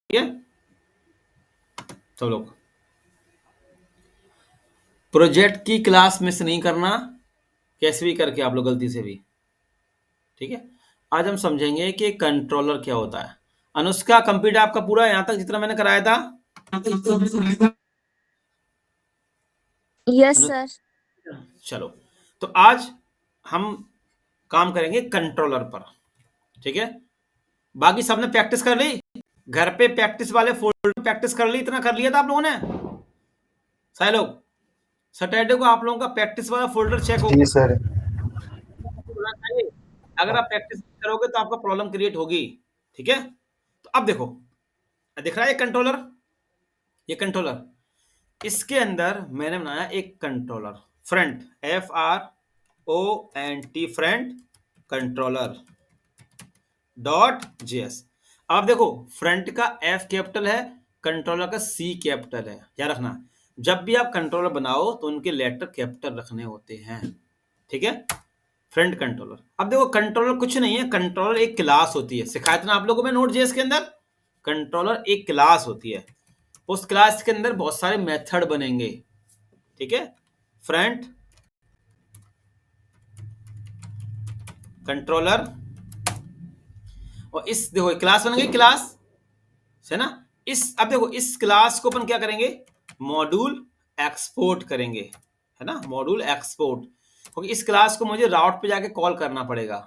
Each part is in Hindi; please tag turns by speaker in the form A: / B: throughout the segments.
A: ठीक है। सब लोग प्रोजेक्ट की क्लास मिस नहीं करना, कैसे भी करके आप लोग गलती से भी। ठीक है। आज हम समझेंगे कि कंट्रोलर क्या होता है। अनुष्का कंप्लीट है आपका पूरा यहां तक जितना मैंने कराया था?
B: यस
A: अनु
B: सर।
A: चलो, तो आज हम काम करेंगे कंट्रोलर पर। ठीक है। बाकी सबने प्रैक्टिस कर ली, घर पे प्रैक्टिस वाले फोल्डर प्रैक्टिस कर ली, इतना कर लिया था आप लोगों ने सारे लोग? सैटरडे को आप लोगों का प्रैक्टिस वाला फोल्डर चेक
C: जी सर।
A: होना चाहिए। अगर आप प्रैक्टिस करोगे तो आपका प्रॉब्लम क्रिएट होगी। ठीक है। तो अब देखो, दिख रहा है कंट्रोलर, ये कंट्रोलर, इसके अंदर मैंने बनाया एक controller, front, FRONT, front controller dot JS। अब देखो, फ्रंट का F कैपिटल है, कंट्रोलर का C कैपिटल है। याद रखना, जब भी आप कंट्रोलर बनाओ तो उनके लेटर कैपिटल रखने होते हैं। ठीक है। Front controller. अब देखो, कंट्रोलर कुछ नहीं है, कंट्रोलर एक क्लास होती है, सिखाया था ना आप लोगों में नोट जेएस के अंदर। कंट्रोलर एक क्लास होती है, उस क्लास के अंदर बहुत सारे मेथड बनेंगे। ठीक है। फ्रंट कंट्रोलर, और इस देखो क्लास बन गई, क्लास है ना। इस अब देखो, इस क्लास को अपन क्या करेंगे, मॉड्यूल एक्सपोर्ट करेंगे, है ना, मॉड्यूल एक्सपोर्ट। क्योंकि इस क्लास को मुझे राउट पे जाके कॉल करना पड़ेगा।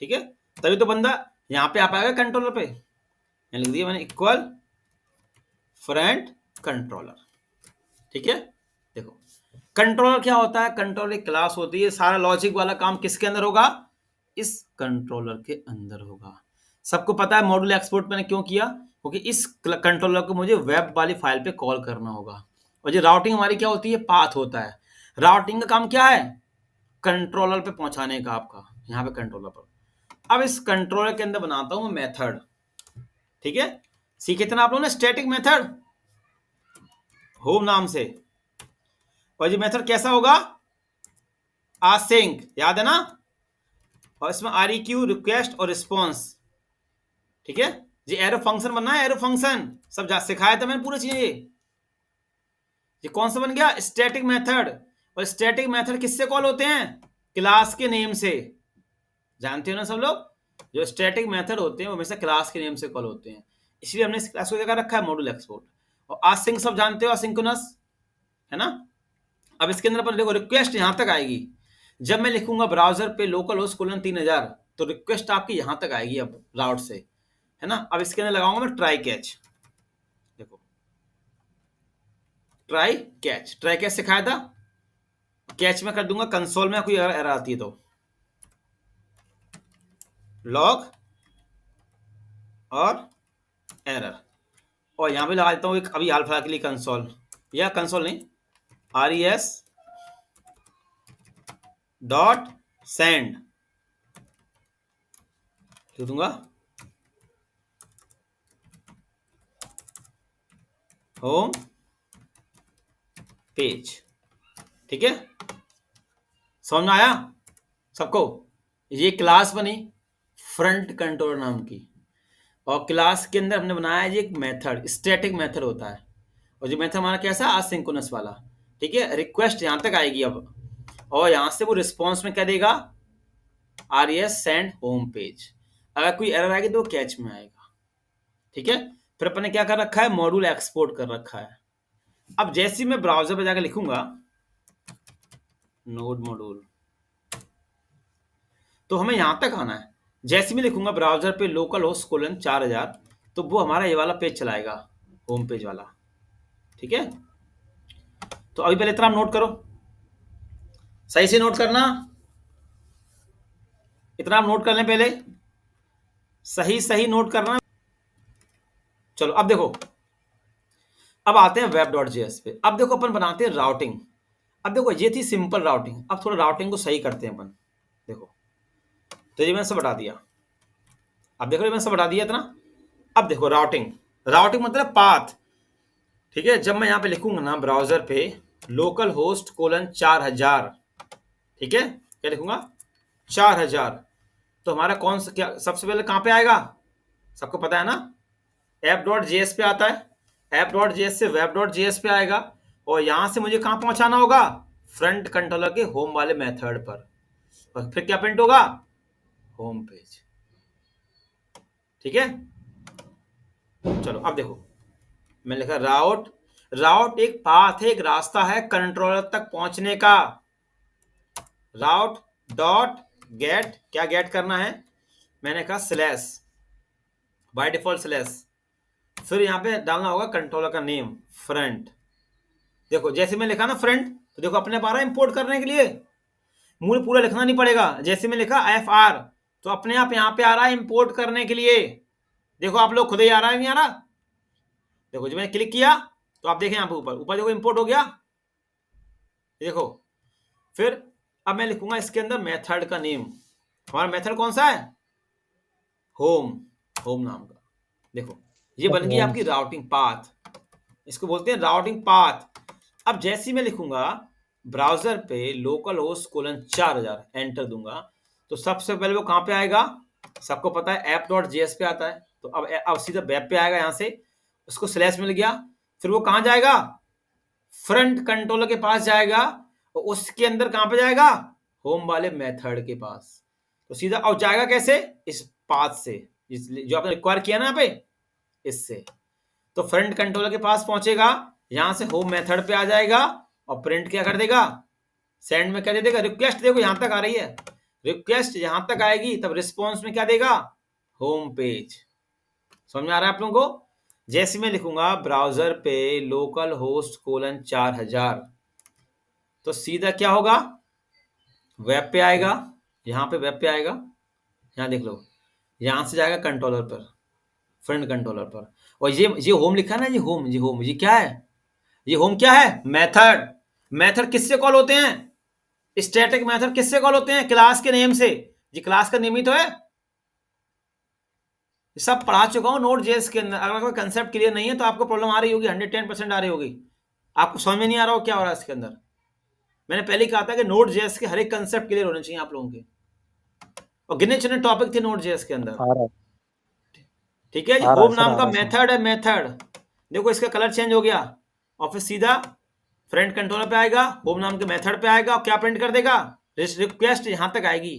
A: ठीक है। तभी तो बंदा यहां पे आ पाएगा कंट्रोलर पे। लिख दिया मैंने, इक्वल फ्रंट कंट्रोलर। ठीक है। देखो, कंट्रोलर क्या होता है, कंट्रोलर एक क्लास होती है। सारा लॉजिक वाला काम किसके अंदर होगा, इस कंट्रोलर के अंदर होगा। सबको पता है मॉड्यूल एक्सपोर्ट मैंने क्यों किया, क्योंकि इस कंट्रोलर को मुझे वेब वाली फाइल पे कॉल करना होगा। और जो राउटिंग हमारी क्या होती है, पाथ होता है। राउटिंग का काम क्या है, कंट्रोलर पे पहुंचाने का, आपका यहाँ पे कंट्रोलर पर। अब इस कंट्रोलर के अंदर बनाता हूं मेथड। ठीक है। सीखे थे ना आप लोगों ने स्टैटिक मेथड, होम नाम से। और ये मेथड कैसा होगा, आसिंक, याद है ना। और इसमें REQ, रिक्वेस्ट और रिस्पॉन्स। ठीक है। ये एरो फंक्शन बनना है, एरो फंक्शन सब सिखाया था मैंने पूरी चीजें। ये कौन सा बन गया, स्टैटिक मेथड। और स्टैटिक मेथड किससे कॉल होते हैं, क्लास के नेम से। जानते हो ना सब लोग, जो स्टैटिक मेथड होते हैं वो हमेशा क्लास के नेम से कॉल होते हैं। इसलिए हमने इस क्लास को जगह रखा है मॉड्यूल एक्सपोर्ट। और आसिंक सब जानते हो, असिंक्रोनस, है ना। अब इसके अंदर अपन देखो, रिक्वेस्ट यहां तक आएगी। जब मैं लिखूंगा ब्राउजर पे लोकल होस्ट कोलन 3000, तो रिक्वेस्ट आपकी यहां तक आएगी अब राउट से, है ना। अब इसके अंदर लगाऊंगा मैं ट्राई कैच। देखो, ट्राई कैच, ट्राई कैच सिखाया था। कैच में कर दूंगा कंसोल में, कोई एरर आती है तो लॉग और एरर। और यहां पे लगा देता हूं एक अभी हाल फिलहाल के लिए कंसोल, या कंसोल नहीं, RES डॉट सेंड लिख दूंगा, होम पेज। ठीक है। समझ में आया सबको। ये क्लास बनी फ्रंट कंट्रोलर नाम की, और क्लास के अंदर हमने बनाया है ये एक मेथड, स्टैटिक मेथड होता है। और जो मेथड हमारा कैसा, असिंक्रोनस वाला। ठीक है। रिक्वेस्ट यहां तक आएगी अब, और यहां से वो रिस्पॉन्स में क्या देगा, RES सेंड होम पेज। अगर कोई एरर आएगी तो कैच में आएगा। ठीक है। फिर अपन ने क्या कर रखा है, मॉड्यूल एक्सपोर्ट कर रखा है। अब जैसे ही मैं ब्राउजर पे जाकर लिखूंगा नोड मॉड्यूल, तो हमें यहां तक आना है। जैसे मैं लिखूंगा ब्राउजर पे लोकल होस्ट कोलन 4000, तो वो हमारा ये वाला पेज चलाएगा, होम पेज वाला। ठीक है। तो अभी पहले इतना आप नोट करो, सही से नोट करना। इतना आप नोट कर लें पहले, सही सही नोट करना। चलो अब देखो, अब आते हैं web.js पे। अब देखो अपन बनाते हैं राउटिंग। अब देखो, ये थी सिंपल राउटिंग, अब थोड़ा राउटिंग को सही करते हैं अपन। देखो, तो ये मैंने सब बता दिया। अब देखो, ये मैंने सब बता दिया इतना। अब देखो राउटिंग, राउटिंग मतलब पाथ। ठीक है। जब मैं यहां पे लिखूंगा ना ब्राउजर पे लोकल होस्ट कोलन 4000, ठीक है, क्या लिखूंगा, 4000, तो हमारा कौन सा, क्या सबसे पहले कहां पे आएगा, सबको पता है ना, ऐप डॉट जेएस पे आता है, ऐप डॉट जेएस से वेब डॉट जेएस पे आएगा, और यहां से मुझे कहां पहुंचाना होगा, फ्रंट कंट्रोलर के होम वाले मेथड पर, और फिर क्या प्रिंट होगा, होम पेज। ठीक है, चलो अब देखो, मैं लिखा राउट, राउट एक पाथ है, एक रास्ता है कंट्रोलर तक पहुंचने का। राउट डॉट गेट, क्या गेट करना है, मैंने कहा स्लैश, बाय डिफॉल्ट स्लैश, फिर यहां पे डालना होगा कंट्रोलर का नेम फ्रंट। देखो जैसे मैं लिखा ना फ्रंट, तो देखो अपने आप आ रहा है इंपोर्ट करने के लिए, मुझे पूरा लिखना नहीं पड़ेगा। जैसे मैं लिखा एफ आर, तो अपने आप यहाँ पे आ रहा है इंपोर्ट करने के लिए। देखो आप लोग खुद ही आ रहा है, नहीं आ रहा, देखो जब मैंने क्लिक किया तो आप देखें यहाँ पे ऊपर ऊपर देखो इंपोर्ट हो गया, देखो। फिर अब मैं लिखूंगा इसके अंदर मेथड का नेम, हमारा मेथड कौन सा है, होम, होम नाम का। देखो ये बन गई आपकी राउटिंग पाथ, इसको बोलते हैं राउटिंग पाथ। अब जैसे ही मैं लिखूंगा ब्राउजर पे लोकल होस्ट कोलन 4000 एंटर दूंगा, तो सबसे पहले वो कहां पे आएगा, सबको पता है ऐप डॉट जेएस पे आता है, तो अब सीधा वेब पे आएगा, यहां से उसको स्लैश मिल गया, फिर वो कहां जाएगा, फ्रंट कंट्रोलर के पास जाएगा, और उसके अंदर कहां पे जाएगा, होम वाले मेथड के पास। तो सीधा और जाएगा कैसे, इस पाथ से, जो आपने रिक्वायर किया ना यहाँ पे, इससे। तो फ्रंट कंट्रोलर के पास पहुंचेगा, यहां से होम मेथड पे आ जाएगा, और प्रिंट क्या कर देगा, सेंड में क्या दे देगा, रिक्वेस्ट, देखो यहां तक आ रही है, रिक्वेस्ट यहां तक आएगी, तब रिस्पॉन्स में क्या देगा, होम पेज। समझ में आ रहा है आप लोगों को। जैसे मैं लिखूंगा ब्राउजर पे लोकल होस्ट कोलन 4000, तो सीधा क्या होगा, वेब पे आएगा, यहां पे वेब पे आएगा, यहां देख लो, यहां से जाएगा कंट्रोलर पर, फ्रंट कंट्रोलर पर, और ये होम लिखा है ना, ये होम, ये होम, ये क्या है, ये होम क्या है, मेथड। मेथड किससे कॉल होते हैं, स्टैटिक मेथड किससे कॉल होते हैं, क्लास के नेम से। ये क्लास का नेम ही तो है, सब पढ़ा चुका हूं नोड जेएस के अंदर। अगर कोई कंसेप्ट क्लियर नहीं है तो आपको प्रॉब्लम आ रही होगी, 110% आ रही होगी, आपको समझ में नहीं आ रहा हो क्या हो रहा है इसके अंदर। मैंने पहले ही कहा था कि नोड जेएस के हर एक कंसेप्ट क्लियर होने चाहिए आप लोगों के, और गिने चुने टॉपिक थे नोड जेएस के अंदर।
B: आ रहा
A: ठीक है,
B: आ रहा है
A: होम
B: सर,
A: नाम
B: आ
A: का
B: रहा है सर।
A: मेथड है, मेथड। देखो इसका कलर चेंज हो गया, और फिर सीधा फ्रंट कंट्रोलर पे आएगा, होम नाम के मेथड पे आएगा, और क्या प्रिंट कर देगा, रिक्वेस्ट यहां तक आएगी,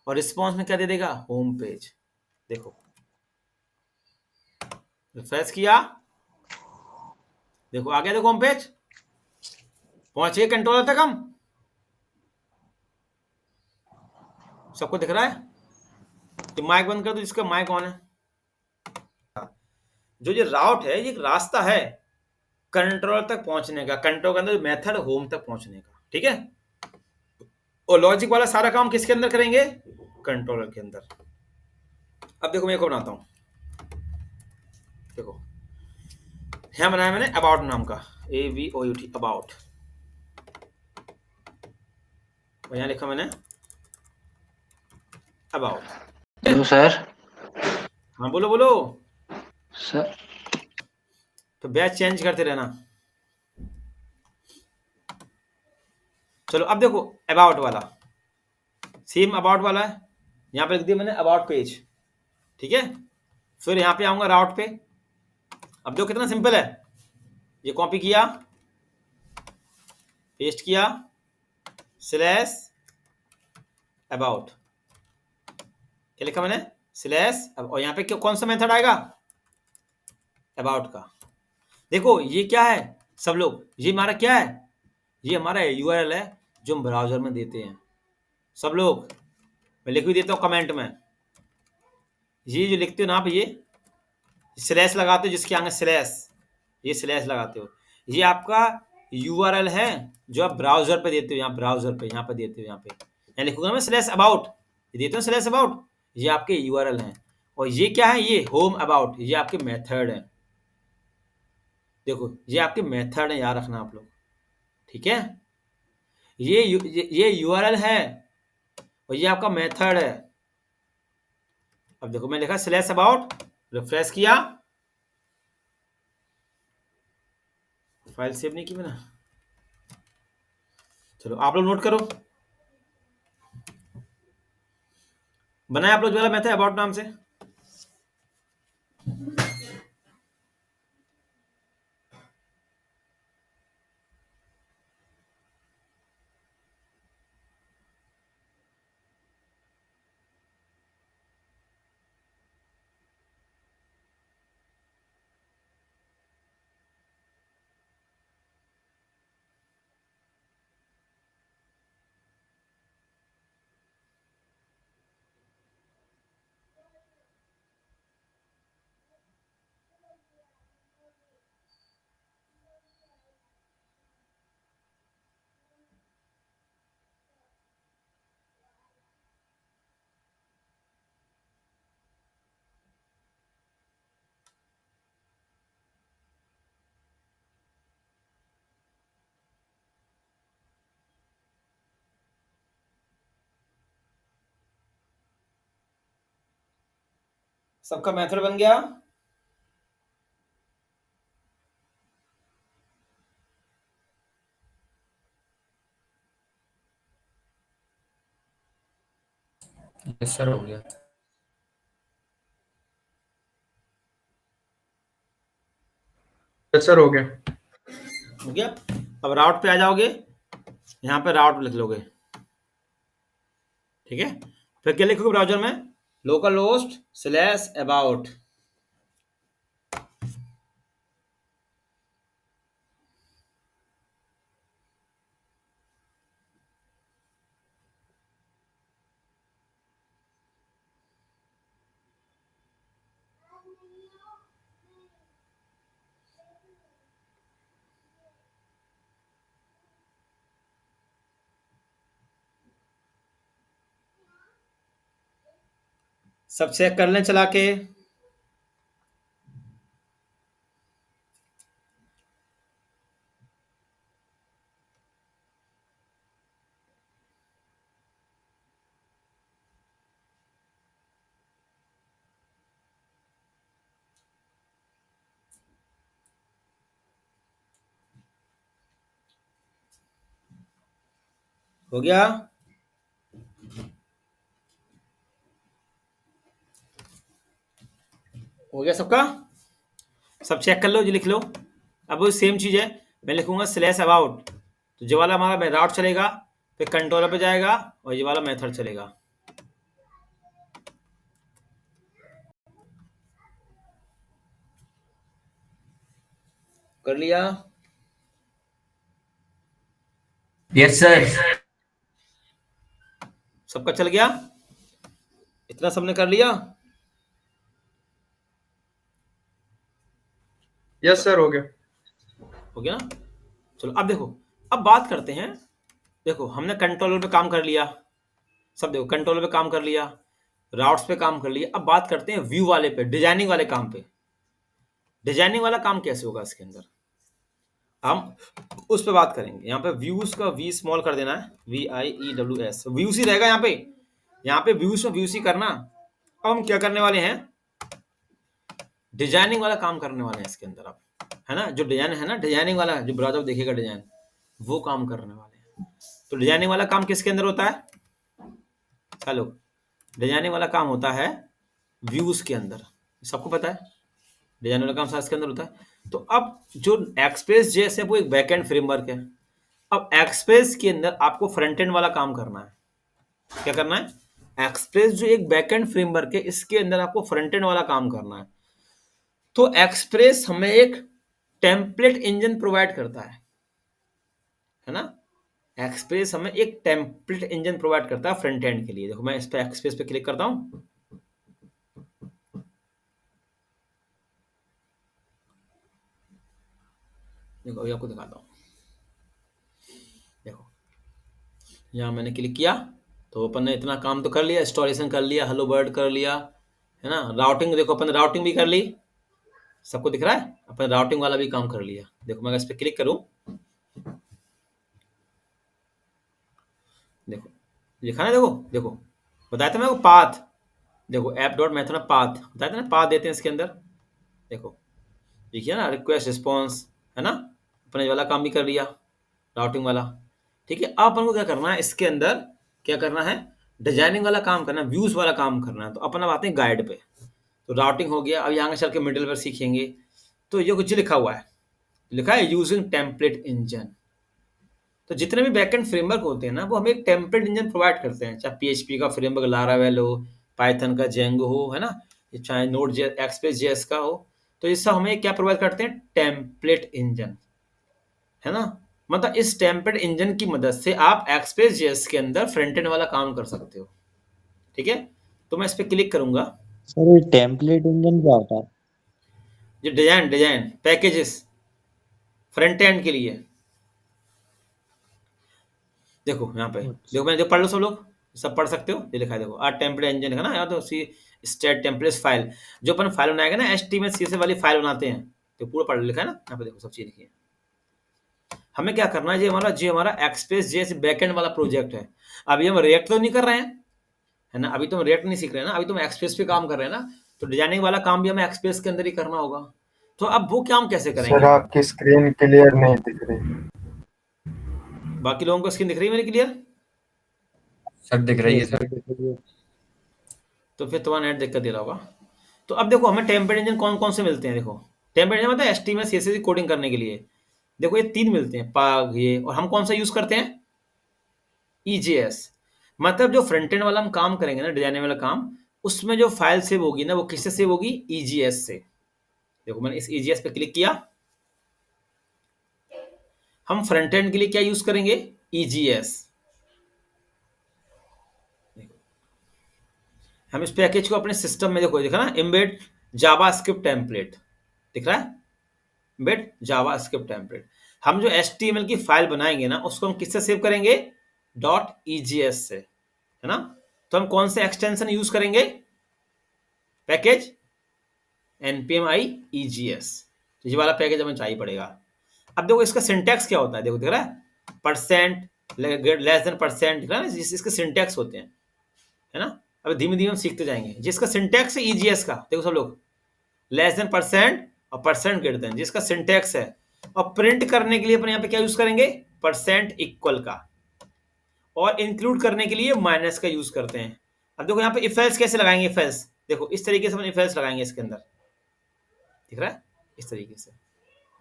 A: और रिस्पॉन्स में क्या दे देगा, होम पेज। देखो रिफ्रेश किया, देखो आ गया, देखो होम पेज, पहुंच गए कंट्रोलर तक हम, सबको दिख रहा है। तो माइक बंद कर दो जिसका माइक ऑन है। जो ये राउट है, ये एक रास्ता है कंट्रोलर तक पहुंचने का, कंट्रोल के अंदर मेथड होम तक पहुंचने का। ठीक है, और लॉजिक वाला सारा काम किसके अंदर करेंगे, कंट्रोलर के अंदर। अब देखो मैं एक और बनाता हूं, देखो यहां बनाया मैंने अबाउट नाम का, ABOUT, अबाउट, और यहां लिखा मैंने अबाउट।
B: Hello sir.
A: हाँ बोलो बोलो,
B: सर
A: तो बैच चेंज करते रहना। चलो अब देखो अबाउट वाला, सेम अबाउट वाला है, यहां पे लिख दिया मैंने अबाउट पेज। ठीक है, फिर यहां पे आऊंगा राउट पे। अब देखो कितना सिंपल है, ये कॉपी किया, पेस्ट किया, स्लैश अबाउट, क्या लिखा मैंने, स्लैश, और यहाँ पे कौन सा मेथड आएगा, अबाउट का। देखो ये क्या है सब लोग, ये हमारा क्या है, ये हमारा यूआरएल है जो हम ब्राउजर में देते हैं सब लोग। मैं लिख भी देता हूँ कमेंट में, ये जो लिखते हो ना आप, ये स्लैश लगाते हो, जिसके आगे स्लैश, ये स्लैश लगाते हो, ये आपका यूआरएल है जो आप ब्राउजर पे देते हो, यहाँ ब्राउजर पे, यहाँ पे देते हो, यहाँ पे यहाँ लिखूंगा मैं स्लैश अबाउट, ये देते हो स्लैश अबाउट, ये आपके यूआरएल हैं। और ये क्या है, ये होम अबाउट, ये आपके मेथड है। देखो ये आपके मेथड है, याद रखना आप लोग। ठीक है, ये यूआरएल है, और ये आपका मेथड है। अब देखो मैं लिखा स्लैश अबाउट, रिफ्रेश किया, फाइल सेव नहीं की मैंने, चलो आप लोग नोट करो, बनाया आप लोग जो वाला मेथड अबाउट नाम से। सबका मेथड बन गया?
C: यस सर, हो गया।
D: यस सर, हो गया।
A: हो गया। अब राउट पे आ जाओगे, यहाँ पे राउट लिख लोगे, ठीक है। फिर क्या लिखोगे ब्राउजर में? Local host slash about. सब चेक कर लें चला के। हो गया? हो गया सबका? सब चेक कर लो, जी लिख लो। अब वो सेम चीज है, मैं लिखूंगा स्लैश अबाउट, तो जो वाला हमारा राउट चलेगा, फिर कंट्रोलर पे जाएगा और ये वाला मेथड चलेगा। कर लिया?
C: Yes sir.
A: सबका चल गया? इतना सबने कर लिया?
D: यस सर, हो गया।
A: हो गया ना? चलो अब देखो, अब बात करते हैं। देखो हमने कंट्रोलर पे काम कर लिया, सब देखो कंट्रोलर पे काम कर लिया, राउट्स पे काम कर लिया। अब बात करते हैं व्यू वाले पे, डिजाइनिंग वाले काम पे। डिजाइनिंग वाला काम कैसे होगा इसके अंदर, हम उस पे बात करेंगे। यहाँ पे व्यूज का वी स्मॉल कर देना है, VIEWS, व्यूज ही रहेगा यहाँ पे व्यूज में व्यूज ही करना। अब हम क्या करने वाले हैं, डिजाइनिंग वाला काम करने वाले हैं इसके अंदर अब, है ना। जो डिजाइन है ना, डिजाइनिंग वाला जो ब्राउजर देखेगा डिजाइन, वो काम करने वाले हैं। तो डिजाइनिंग वाला काम किसके अंदर होता है? चलो, डिजाइनिंग वाला काम होता है व्यूज के अंदर, सबको पता है डिजाइन वाला काम सारा इसके अंदर होता है। तो अब जो एक्सप्रेस जेएस है वो एक बैकएंड फ्रेमवर्क है। अब एक्सप्रेस के अंदर आपको फ्रंट एंड वाला काम करना है। क्या करना है? एक्सप्रेस जो एक बैकएंड फ्रेमवर्क है, इसके अंदर आपको फ्रंट एंड वाला काम करना है। तो एक्सप्रेस हमें एक टेम्पलेट इंजन प्रोवाइड करता है ना। एक्सप्रेस हमें एक टेम्पलेट इंजन प्रोवाइड करता है फ्रंट एंड के लिए। देखो मैं इस पे एक्सप्रेस पे क्लिक करता हूं, देखो अभी आपको दिखाता हूं। देखो यहाँ मैंने क्लिक किया तो अपन ने इतना काम तो कर लिया, इंस्टॉलेशन कर लिया, हेलो वर्ल्ड कर लिया, है ना। राउटिंग देखो अपन ने राउटिंग भी कर ली, सबको दिख रहा है, अपन राउटिंग वाला भी काम कर लिया। देखो मैं इस पे क्लिक करूं, देखो लिखा ना, देखो देखो बताया था मैं को पाथ, देखो ऐप डॉट मेथड पाथ बताया था ना, पाथ देते हैं इसके अंदर। देखो देखिए ना, रिक्वेस्ट रिस्पॉन्स, है ना। अपन ये वाला काम भी कर लिया, राउटिंग वाला। ठीक है, अब अपन को क्या करना है इसके अंदर, क्या करना है, डिजाइनिंग वाला काम करना है, व्यूज वाला काम करना है। तो अपन अब आते हैं गाइड पे। तो राउटिंग हो गया, अब यहाँ चल के मिडिल पर सीखेंगे। तो ये कुछ लिखा हुआ है, लिखा है यूजिंग टेम्पलेट इंजन। तो जितने भी बैकएंड फ्रेमवर्क होते हैं ना, वो हमें एक टेम्पलेट इंजन प्रोवाइड करते हैं, चाहे PHP का फ्रेमवर्क लारावेल हो, पाइथन का जेंगो हो, है ना, चाहे नोड एक्सप्रेस जेएस का हो। तो ये सब हमें क्या प्रोवाइड करते हैं? टेम्पलेट इंजन, है ना। मतलब इस टेम्पलेट इंजन की मदद से आप एक्सप्रेस जेएस के अंदर फ्रंट एंड वाला काम कर सकते हो। ठीक है, तो मैं इस पे क्लिक करूंगा।
B: सर ये टेम्पलेट इंजन क्या होता है?
A: ये design design packages front end के लिए। देखो यहाँ पे देखो, मैं जो पढ़ लो, सब लोग सब पढ़ सकते हो, ये लिखा है देखो, आ टेम्पलेट इंजन है ना, या तो सी स्टेट टेम्पलेट्स फाइल, जो अपन फाइल बनाएगा ना, HTML CSS वाली फाइल बनाते हैं, तो पूरा पढ़ लिखा है ना यहाँ पे, देखो सब चीज लिखी है। हमें क्या करना है, ये हमारा एक्सप्रेस जेएस बैकएंड वाला प्रोजेक्ट है। अभी हम रिएक्ट तो नहीं कर रहे हैं, है ना, अभी तो हम रिएक्ट नहीं सीख रहे हैं ना, अभी तो हम एक्सप्रेस पे काम कर रहे हैं ना। तो डिजाइनिंग वाला काम भी हमें एक्सप्रेस के अंदर ही करना होगा। तो अब वो काम कैसे
D: सर
A: करेंगे?
D: आपकी स्क्रीन क्लियर नहीं दिख रही।
A: बाकी लोगों को स्क्रीन दिख रही है मेरी क्लियर?
C: सर दिख रही है
B: यस
C: सर।
B: सर, दिख रही है।
A: तो फिर तुम्हारा नेट दिक्कत दे रहा होगा। तो अब देखो हमें टेम्पलेट इंजन कौन कौन से मिलते हैं। देखो टेम्पलेट इंजन मतलब HTML CSS की कोडिंग करने के लिए देखो ये 3 मिलते हैं, पाग ये, और हम कौन सा यूज करते हैं? EJS। मतलब जो फ्रंट एंड वाला हम काम करेंगे ना, डिजाइनिंग वाला काम, उसमें जो फाइल सेव होगी ना वो किससे सेव होगी? EJS से। देखो मैंने इस EJS पे क्लिक किया। हम फ्रंट एंड के लिए क्या यूज करेंगे? EJS। हम इस पैकेज को अपने सिस्टम में देखो, देखा ना, एम्बेड जावास्क्रिप्ट टेम्पलेट दिख रहा है, एम्बेड जावास्क्रिप्ट टेम्पलेट। हम जो HTML की फाइल बनाएंगे ना उसको हम किससे सेव करेंगे? .EJS से, है ना। तो हम कौन से एक्सटेंशन यूज करेंगे? Package npm i EJS। तो ये वाला पैकेज हमें चाहिए पड़ेगा। अब देखो इसका सिंटैक्स क्या होता है, देखो दिख रहा है, परसेंट, लेस देन परसेंट, दिख रहा है ना, इसके सिंटैक्स होते हैं, है ना। अब धीमे धीमे हम सीखते जाएंगे। जिसका सिंटैक्स है EJS का, देखो सब लोग, लेस देन परसेंट और परसेंट ग्रेटर देन, जिसका सिंटैक्स है। और प्रिंट करने के लिए अपन यहाँ पे क्या यूज करेंगे? परसेंट इक्वल का। और इंक्लूड करने के लिए माइनस का यूज करते हैं। अब देखो यहाँ पे इफ एल्स कैसे लगाएंगे? इफ एल्स देखो इस तरीके से अपन इफ एल्स लगाएंगे इसके अंदर, दिख रहा है, इस तरीके से।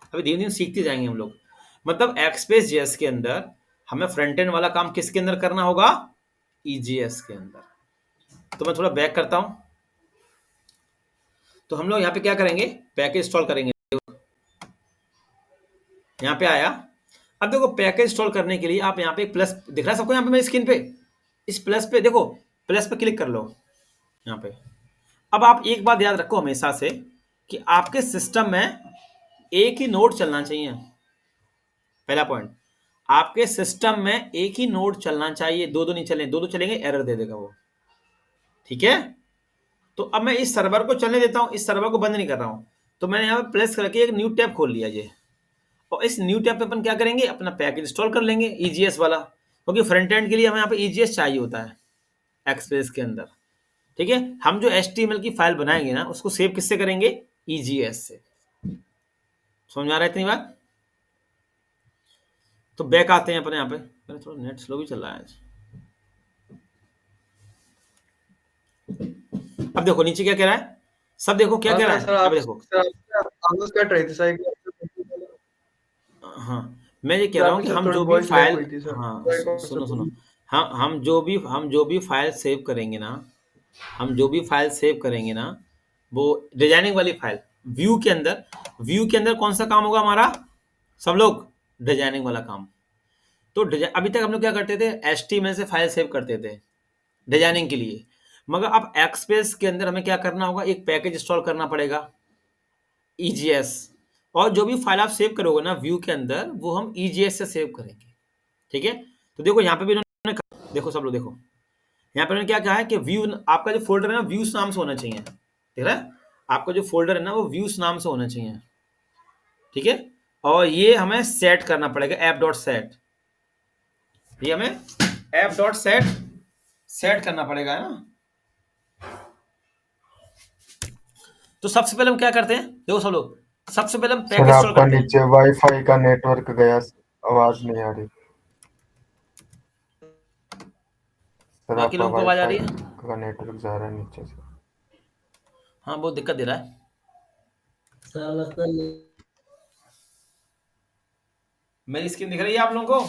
A: अभी धीमे धीमे सीखते जाएंगे हम लोग। मतलब एक्सप्रेस जेएस के अंदर हमें फ्रंट एंड वाला काम किसके अंदर करना होगा? EJS के अंदर। तो मैं थोड़ा बैक करता हूं। तो हम लोग यहाँ पे क्या करेंगे? पैकेज इंस्टॉल करेंगे। यहाँ पे आया। अब देखो पैकेज इंस्टॉल करने के लिए आप यहाँ पे प्लस दिख रहा है सबको, यहाँ पे मेरी स्क्रीन पे, इस प्लस पे देखो, प्लस पे क्लिक कर लो यहाँ पे। अब आप एक बात याद रखो हमेशा से कि आपके सिस्टम में एक ही नोड चलना चाहिए। पहला पॉइंट, आपके सिस्टम में एक ही नोड चलना चाहिए, दो दो नहीं चले, दो दो चलेंगे एरर दे देगा वो, ठीक है। तो अब मैं इस सर्वर को चलने देता हूं, इस सर्वर को बंद नहीं कर रहा हूं। तो मैंने यहाँ पे प्रेस करके एक न्यू टैब खोल लिया ये, और इस न्यू टैब पे अपन क्या करेंगे? अपना पैकेज इंस्टॉल कर लेंगे EJS वाला, क्योंकि फ्रंट एंड के लिए हमें यहाँ पे EJS चाहिए होता है एक्सप्रेस के अंदर, ठीक है। हम जो HTML की फाइल बनाएंगे ना उसको सेव किससे करेंगे? EJS से। समझ आ रहा है इतनी बात? तो बैक आते हैं अपने यहाँ पे। मेरा थोड़ा नेट स्लो भी चल रहा है आज। अब देखो नीचे क्या कह रहा है, सब देखो क्या कह रहा है। अब देखो
E: आवाज कट रही थी सर।
A: हाँ, मैं ये कह रहा हूँ कि हम जो भी
E: वॉइस
A: फाइल,
E: लैग हुई थी सर।
A: हाँ सुनो सुनो, हम जो भी फाइल सेव करेंगे ना, हम जो भी फाइल सेव करेंगे ना, वो डिजाइनिंग वाली फाइल व्यू के अंदर, व्यू के अंदर कौन सा काम होगा हमारा? सब लोग, डिजाइनिंग वाला काम। तो अभी तक हम लोग क्या करते थे? HTML से फाइल सेव करते थे डिजाइनिंग के लिए। मगर अब एक्सप्रेस के अंदर हमें क्या करना होगा? एक पैकेज इंस्टॉल करना पड़ेगा EJS, और जो भी फाइल आप सेव करोगे ना व्यू के अंदर, वो हम EJS से सेव करेंगे, ठीक है। तो देखो यहाँ पे भी इन्होंने देखो सब लोग देखो, यहाँ पे इन्होंने क्या कहा है कि व्यू, आपका जो फोल्डर है ना व्यूज नाम से होना चाहिए, ठीक है। आपका जो फोल्डर है ना वो व्यूज नाम से होना चाहिए, ठीक है। और ये हमें सेट करना पड़ेगा app.set, ये हमें app.set सेट करना पड़ेगा, है ना। तो सबसे पहले हम क्या करते हैं? देखो सब लोग, सबसे पहले हम
D: सर
A: पैकेज इंस्टॉल
D: आपका
A: करते हैं।
D: नीचे वाईफाई का नेटवर्क गया, आवाज नहीं आ रही। सर
A: बाकी
D: आपका
A: लोगों को आवाज आ रही
D: वाईफाई
A: है?
D: का नेटवर्क जा रहा है नीचे से।
A: हाँ बहुत दिक्कत दे रहा है। मेरी स्क्रीन दिख रही है आप लोगों को?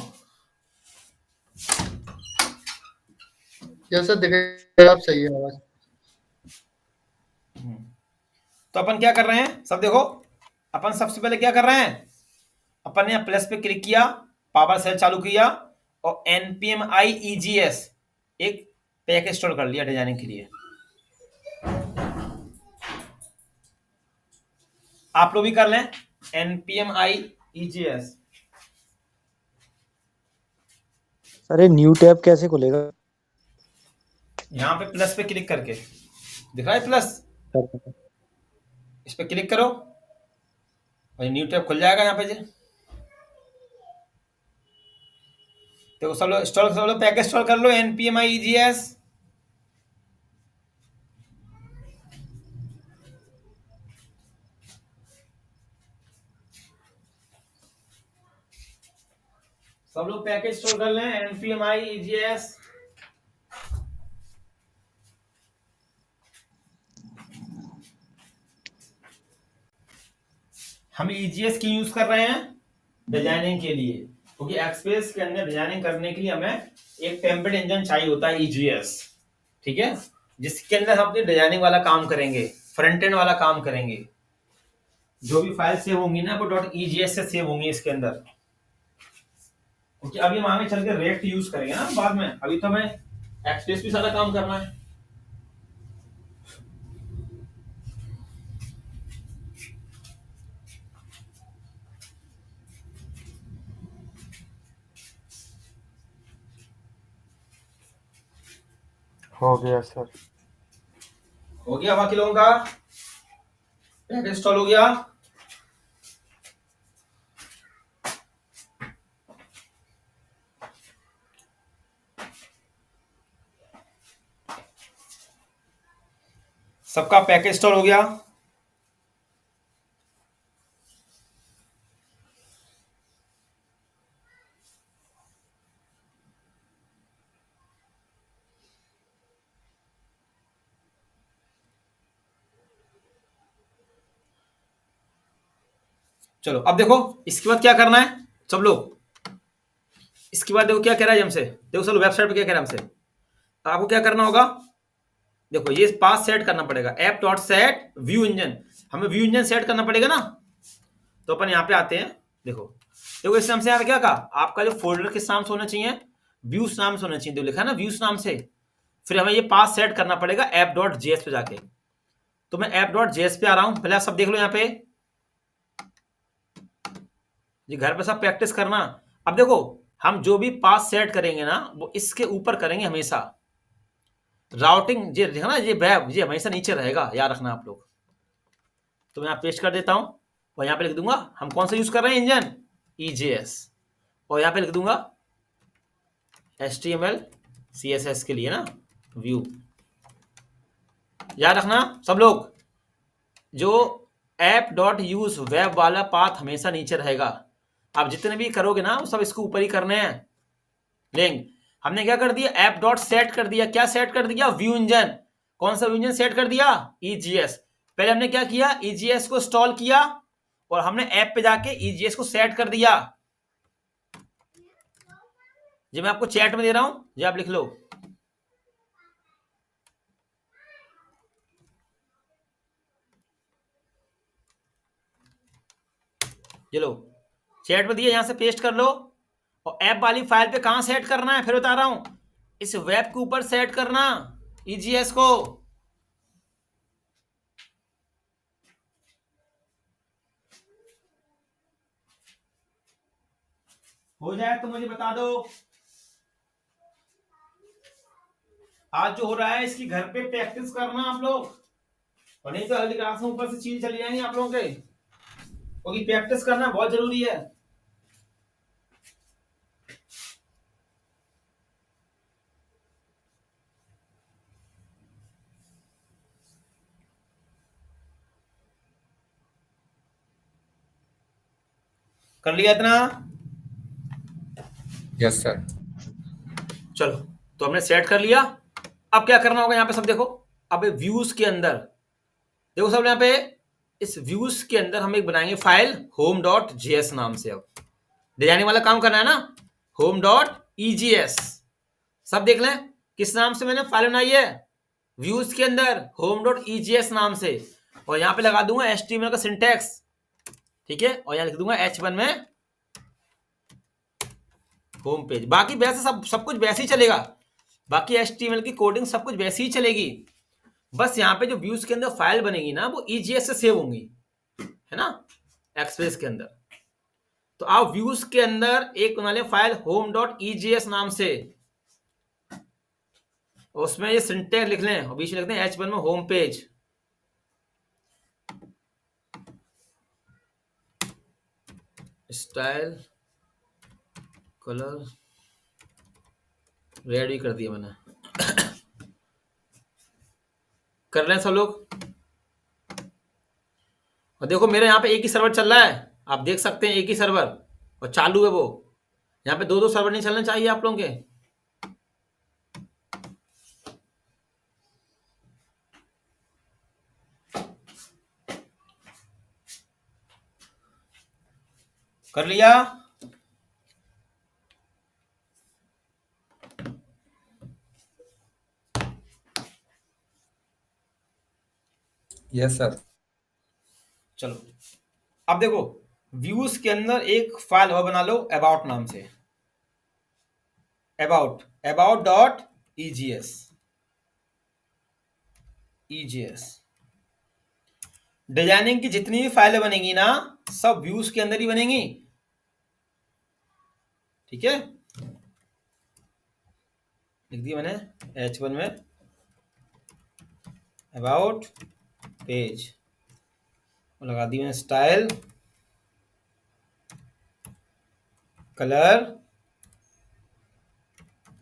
E: यस सर, दिखे आप सही है आवाज।
A: तो अपन क्या कर रहे हैं सब देखो, अपन सबसे पहले क्या कर रहे हैं? अपन ने प्लस पे क्लिक किया, पावर सेल चालू किया, और npm i EJS एक पैकेज इंस्टॉल कर लिया डिजाइनिंग के लिए। आप लोग भी कर लें npm i EJS।
B: सर ये न्यू टैब कैसे खुलेगा?
A: यहां पे प्लस पे क्लिक करके, दिख रहा है प्लस,
B: सर
A: इस पे क्लिक करो और न्यू टैब खुल जाएगा यहाँ पे जी। तो सब लोग पैकेज इंस्टॉल कर लो npm i EJS। सब लोग पैकेज स्टोर कर लें, npmi egs। हम egs की यूज कर रहे हैं डिजाइनिंग के लिए, क्योंकि एक्सप्रेस के अंदर डिजाइनिंग करने के लिए हमें एक टेम्पलेट इंजन चाहिए होता है egs, ठीक है, जिसके अंदर हम अपनी डिजाइनिंग वाला काम करेंगे, फ्रंट एंड वाला काम करेंगे। जो भी फाइल सेव होंगी ना वो .egs से सेव होंगी इसके अंदर, क्योंकि अभी हम आगे चल के रेक्ट यूज करेंगे ना बाद में, अभी तो हमें एक्सप्रेस भी सारा काम करना है।
D: हो गया सर।
A: हो गया बाकी लोगों का पैकेज इंस्टॉल हो गया। सबका पैकेज इंस्टॉल हो गया। चलो अब देखो इसके बाद क्या करना है सब लोग। इसके बाद देखो क्या कह रहा है हमसे, देखो सब वेबसाइट पे क्या कह रहा है हमसे। आपको क्या करना होगा, देखो ये पास सेट करना पड़ेगा, app dot set view engine, हमें व्यू इंजन सेट करना पड़ेगा ना। तो अपन यहाँ पे आते हैं, देखो देखो इससे हमसे यहाँ क्या कहा, आपका जो फोल्डर किस नाम से होना चाहिए, व्यूज नाम से होना चाहिए, जो लिखा है ना व्यूज नाम से। फिर हमें ये पास सेट करना पड़ेगा ऐप डॉट जेएस पे जाके। तो मैं ऐप डॉट जेएस पे आ रहा हूं, पहले आप सब देख लो यहाँ पे, ये घर पे सब प्रैक्टिस करना। अब देखो हम जो भी पास सेट करेंगे ना वो इसके ऊपर करेंगे हमेशा। राउटिंग ये देखना, ये वेब ये हमेशा नीचे रहेगा, याद रखना आप लोग। तो मैं यहाँ पेस्ट कर देता हूं और यहाँ पे लिख दूंगा हम कौन सा यूज कर रहे हैं इंजन, EJS, और यहाँ पे लिख दूंगा HTML CSS के लिए ना व्यू। याद रखना सब लोग, जो ऐप डॉट यूज वेब वाला पाथ हमेशा नीचे रहेगा। आप जितने भी करोगे ना वो सब इसको ऊपर ही करने हैं। लेंगे हमने क्या कर दिया, ऐप डॉट सेट कर दिया, क्या सेट कर दिया, व्यू इंजन। कौन सा व्यू इंजन सेट कर दिया, EGS। पहले हमने क्या किया, EGS को इंस्टॉल किया और हमने ऐप पे जाके EGS को सेट कर दिया। ये मैं आपको चैट में दे रहा हूं, ये आप लिख लो। ये लो चैट में दिया, यहां से पेस्ट कर लो। और ऐप वाली फाइल पे कहां सेट करना है, फिर बता रहा हूं, इस वेब के ऊपर सेट करना EGS को। हो जाए तो मुझे बता दो। आज जो हो रहा है इसकी घर पे प्रैक्टिस करना आप लोग, और नहीं तो अगली क्लास में ऊपर से चीज चली जाएंगी आप लोगों के, क्योंकि प्रैक्टिस करना बहुत जरूरी है। कर लिया इतना?
C: Yes sir.
A: चलो तो हमने सेट कर लिया। अब क्या करना होगा यहाँ पे सब देखो, अब व्यूज के अंदर देखो सब यहाँ पे, इस व्यूज के अंदर हम एक बनाएंगे फाइल home.js नाम से। अब डिजाइनिंग वाला काम करना है ना, home.egs। सब देख लें किस नाम से मैंने फाइल बनाई है, व्यूज के अंदर home.egs नाम से। और यहाँ पे लगा दूंगा HTML का सिंटैक्स, ठीक है, और यहाँ लिख दूंगा H1 में होम पेज। बाकी वैसे सब कुछ वैसे ही चलेगा, बाकी HTML की कोडिंग सब कुछ वैसे ही चलेगी। बस यहाँ पे जो व्यूज के अंदर फाइल बनेगी ना वो EGS से सेव होंगी, है ना, एक्सप्रेस के अंदर। तो आप व्यूज के अंदर एक बना ले फाइल home.egs नाम से, उसमें ये सिंटैक्स लिख लें और बीच में लिख दें H1 में home page. Style colour red भी कर दिया मैंने। कर रहे हैं सब लोग। और देखो मेरे यहाँ पे एक ही सर्वर चल रहा है, आप देख सकते हैं एक ही सर्वर और चालू है वो। यहाँ पे 2-2 सर्वर नहीं चलने चाहिए आप लोगों के। कर लिया?
C: Yes sir.
A: चलो अब देखो, व्यूज के अंदर एक फाइल और बना लो अबाउट नाम से, अबाउट डॉट ईजीएस। डिजाइनिंग की जितनी भी फाइलें बनेंगी ना, सब व्यूज के अंदर ही बनेंगी, ठीक है। लिख दिया मैंने H1 में अबाउट पेज, और लगा दी मैंने स्टाइल, कलर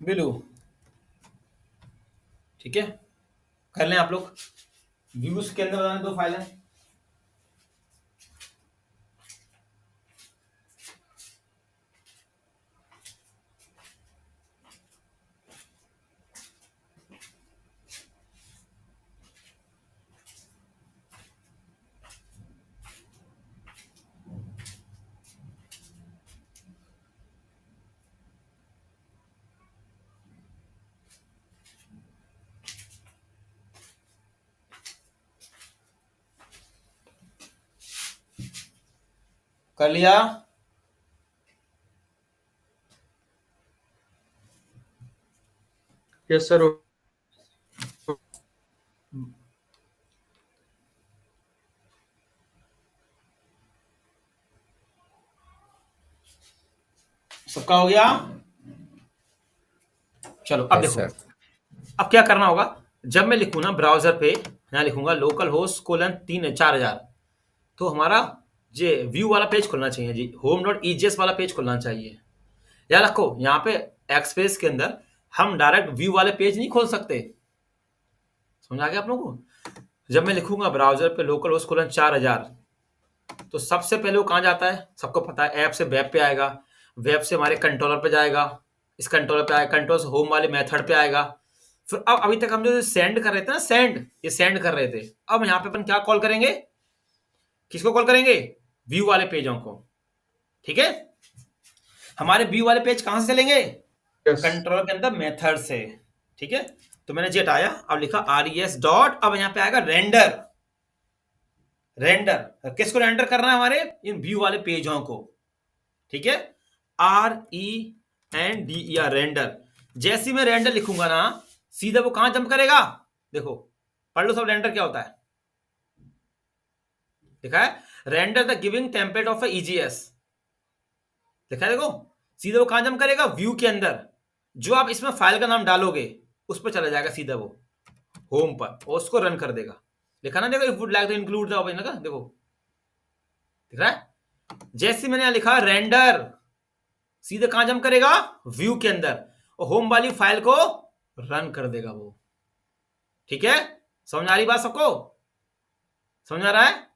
A: ब्लू, ठीक है। कर लें आप लोग, व्यूज के अंदर बनाने 2 फाइलें। कर लिया?
E: Yes sir.
A: सबका हो गया? चलो अब
C: यस
A: देखो,
C: सर।
A: अब क्या करना होगा, जब मैं लिखूँ ना ब्राउजर पे, यहाँ लिखूंगा लोकल होस्ट कोलन 4000, तो हमारा ये व्यू वाला पेज खुलना चाहिए जी, home.ejs वाला पेज खुलना चाहिए। याद रखो, यहाँ पे एक्सप्रेस के अंदर हम डायरेक्ट व्यू वाले पेज नहीं खोल सकते, समझ आ गया आप लोगों को। जब मैं लिखूंगा ब्राउजर पे लोकल होस्ट कोलन 4000, तो सबसे पहले वो कहाँ जाता है, सबको पता है, ऐप से वेब पे आएगा, वेब से हमारे कंट्रोलर पे जाएगा, इस कंट्रोलर पे आएगा, कंट्रोल से होम वाले मेथड पे आएगा। फिर अब अभी तक हम जो सेंड कर रहे थे ना, ये सेंड कर रहे थे, अब यहाँ पे अपन क्या कॉल करेंगे, किसको कॉल करेंगे, व्यू वाले पेजों को, ठीक है। हमारे व्यू वाले पेज कहां से चलेंगे,
E: यस
A: कंट्रोलर के अंदर मेथड से, ठीक है। तो मैंने जे हटाया, अब लिखा res डॉट, अब यहाँ पे आएगा रेंडर किसको रेंडर करना है, हमारे इन व्यू वाले पेजों को, ठीक है। RENDER render. जैसे मैं रेंडर लिखूंगा ना, सीधा वो कहां जंप करेगा, देखो पढ़ लो सब, रेंडर क्या होता है, लिखा है render the giving template of EGS, लिखा है देखो, सीधा वो कहां जंप करेगा, व्यू के अंदर, जो आप इसमें फाइल का नाम डालोगे उस पर चला जाएगा सीधा वो होम पर, और उसको रन कर देगा। लिखा ना देखो, if would like to include the, देखो दिख रहा है। जैसे मैंने यहां लिखा रेंडर, सीधे कहां जंप करेगा, व्यू के अंदर, और होम वाली फाइल को रन कर देगा वो, ठीक है। समझ आ रही बात सबको, समझ आ रहा है।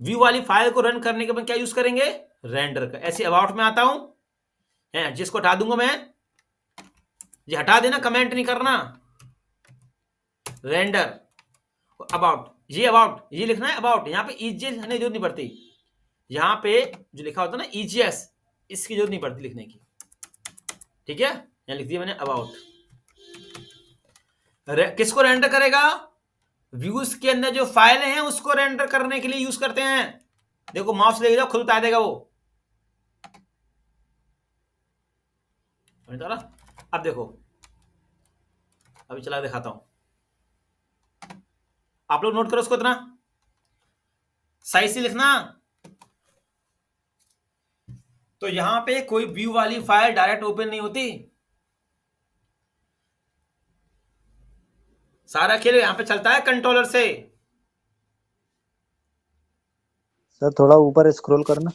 A: व्यू वाली फाइल को रन करने के बाद क्या यूज करेंगे, रेंडर का। ऐसे अबाउट में आता हूं, जिसको हटा दूंगा मैं, ये हटा देना, कमेंट नहीं करना, रेंडर अबाउट, ये लिखना है अबाउट, यहाँ पे ईजीएस लिखने की जरूरत नहीं पड़ती, यहाँ पे जो लिखा होता है ना ईजीएस, इसकी जरूरत नहीं पड़ती लिखने की, ठीक है। यहाँ लिख दिया मैंने अबाउट। किसको रेंडर करेगा, व्यूज के अंदर जो फाइल हैं उसको रेंडर करने के लिए यूज करते हैं। देखो माउस ले जाओ, खुद बता देगा वो, अब देखो, अभी चला दिखाता हूं, आप लोग नोट करो उसको, इतना सही से लिखना। तो यहां पे कोई व्यू वाली फाइल डायरेक्ट ओपन नहीं होती, सारा खेल यहां पे चलता है कंट्रोलर से।
B: सर थोड़ा ऊपर स्क्रॉल करना।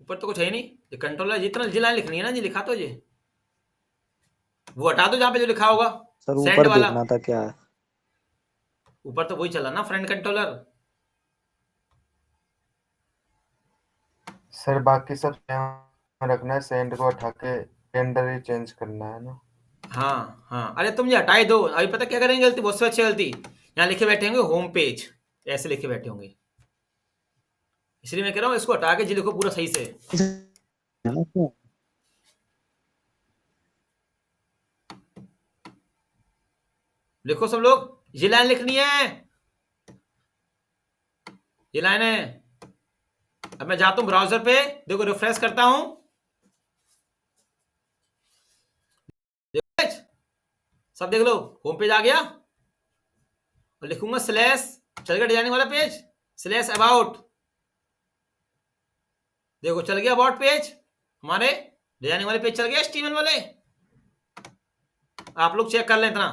A: ऊपर तो कुछ है ही नहीं, ये कंट्रोलर जितना जिला लिखनी है ना, जी लिखा तो ये, वो हटा दो जहां पे जो लिखा होगा
B: सर
A: सेंड
B: ऊपर
A: वाला,
B: देखना था क्या है।
A: ऊपर तो वही चला ना फ्रंट कंट्रोलर,
D: सर बाकी सब सेम रखना है, सेंड को हटा के टेंडर ही चेंज करना है ना।
A: हाँ हाँ, अरे तुम ये हटाई दो। अभी पता क्या करेंगे गलती, बहुत से अच्छी गलती, यहाँ लिखे बैठे होंगे होम पेज, ऐसे लिखे बैठे होंगे, इसलिए मैं कह रहा हूँ इसको हटा के जी लिखो पूरा सही से।
B: है ना इसमें?
A: लिखो सब लोग, ये लाइन लिखनी है, ये लाइन है। अब मैं जाता हूं ब्राउजर पे, देखो रिफ्रेश करता हूं, सब देख लो, होम पेज आ गया, और लिखूंगा स्लैश, चल गया डिजाइनिंग वाला पेज, स्लैश अबाउट, देखो चल गया अबाउट पेज, हमारे डिजाइनिंग वाले पेज चल गया, स्टीवन वाले। आप लोग चेक कर लें इतना।